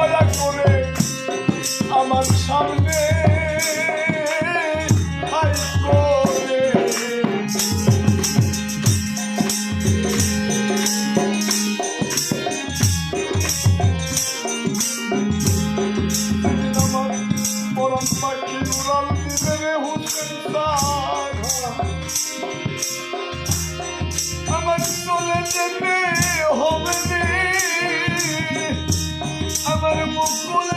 দয়া করে আমার সামনে হাই করে আমার পরম পাখি উড়াল দিবে রে হুসেন আমার চলে যেতে হবে রে আমার মুকুল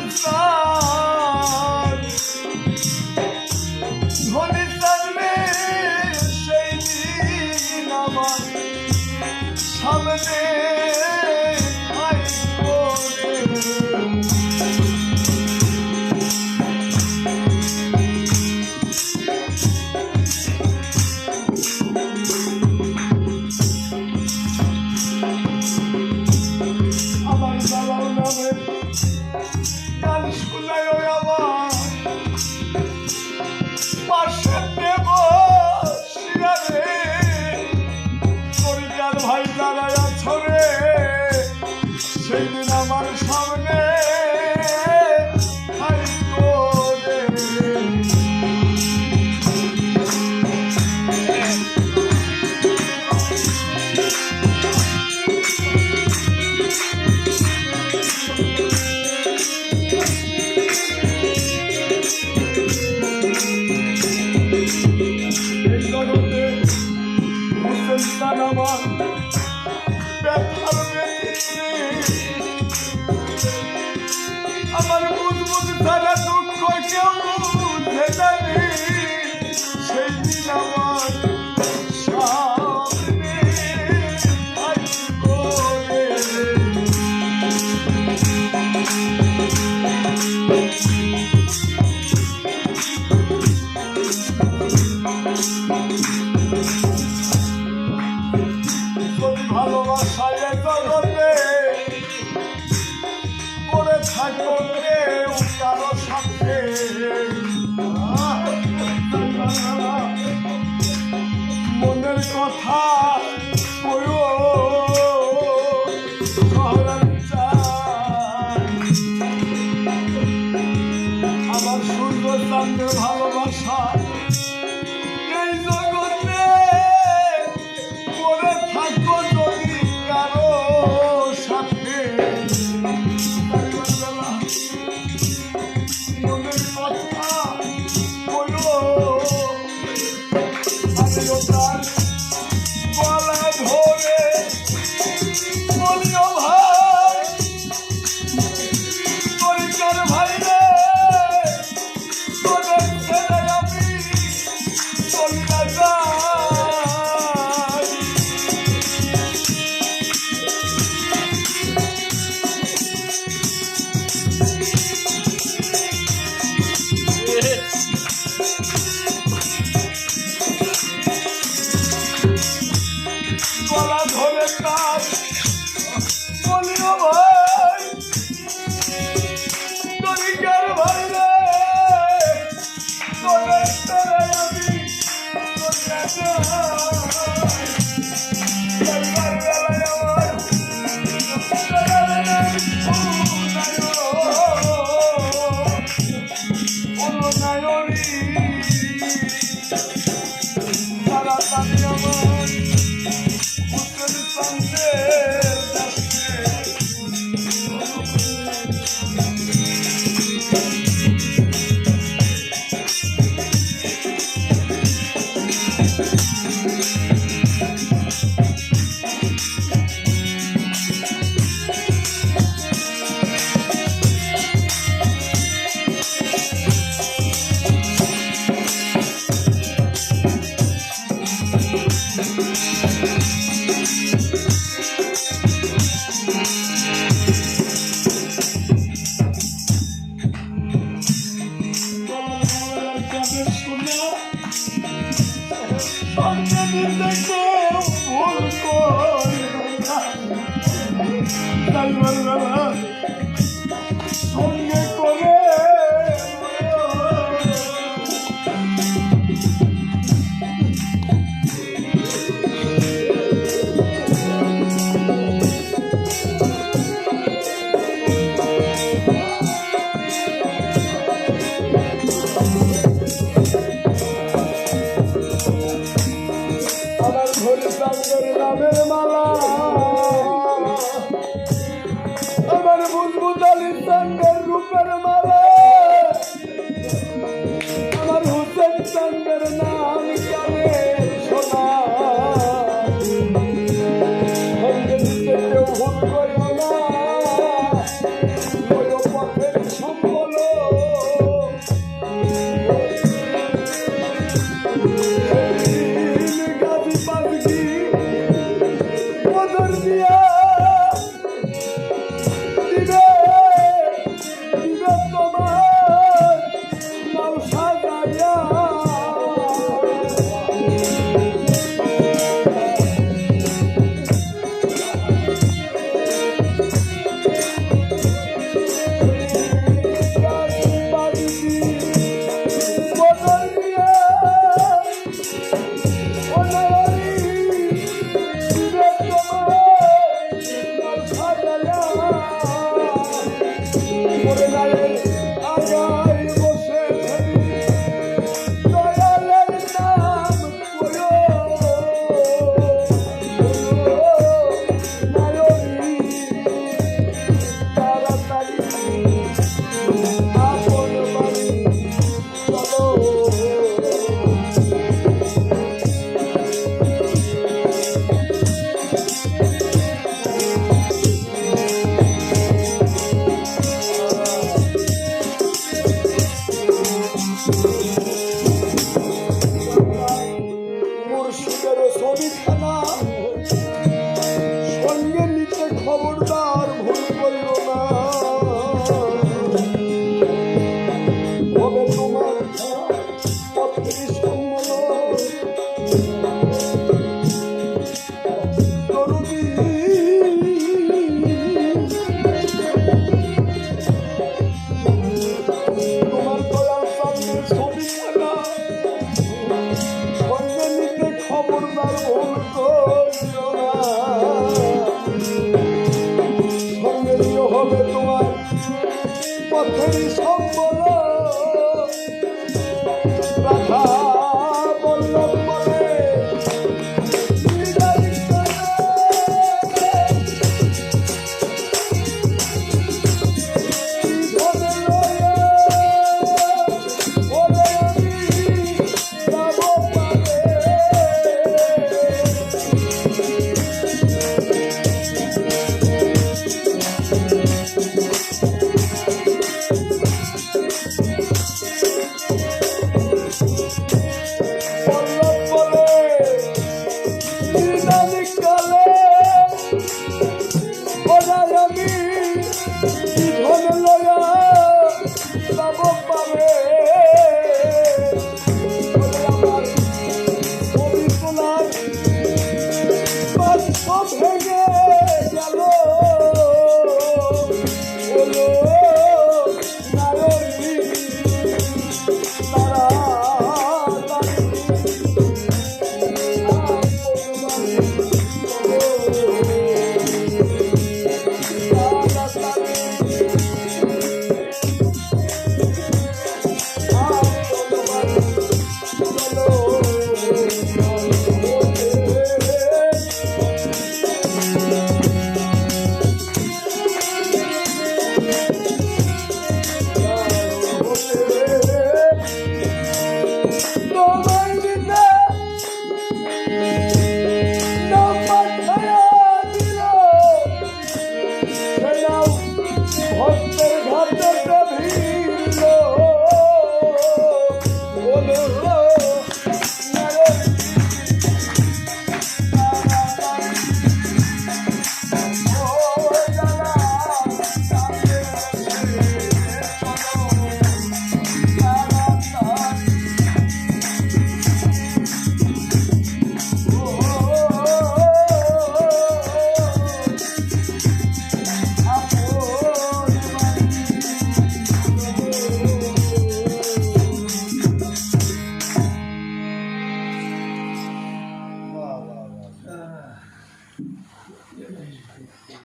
ধনী থাকবে সেই দিন আমার সামনে আই করে আমার দালাল নামে গান শুনায় আমার পাশে দেব শিরারে পরিকার ভাই দাঁড়ায় ছড়ে সেই দিন আমার সামনে হাই করে আমার ব্যথার ব্যথিত্রী আমার বুঝবুঝ তারা দুঃখ কেউ বুঝে জানি সেই দিন আমার সামনে হাই করে ভালোবাসায় জগতে পড়ে থাকো কেউ কারো সাথে মনের কথা কইও আমার সুন্দর চাঁদের ভালোবাসা এই জগতে পড়ে থাকো যদি কারো সাথে মনের কথা বলো আমিও তার গলা ধরে বলিও ভাই পরিকার ভাই রে তোদের ছেড়ে আমি চলিয়া যাই গলা ধরে কাজ বলিও ভাই তরিকার ভাই রে তোদের ছেড়ে আমি চলিয়া যাই বেলায় আমার নায়রি তাড়াতাড়ি আমার পুত্রের সঙ্গে সঙ্গে করে রূপের মালা আমার হুসেন চন্দ্রের নাম জানে সোনা সঙ্গে নিতে কেউ ভুল করিও না ওই পথের সম্বল গাছি পাখি বদর দিয়া দিবে দিবে তোমার নাও সাজাইয়া সঙ্গে নিতে খবরদার ভুল করিও না হবে তোমার পত্রী সম্বল দরদি তোমার দয়াল সামনে ছবি থাকা সঙ্গে নিতে খবরদার ভুল করিও না সঙ্গে হবে তোমার পথের সম্বল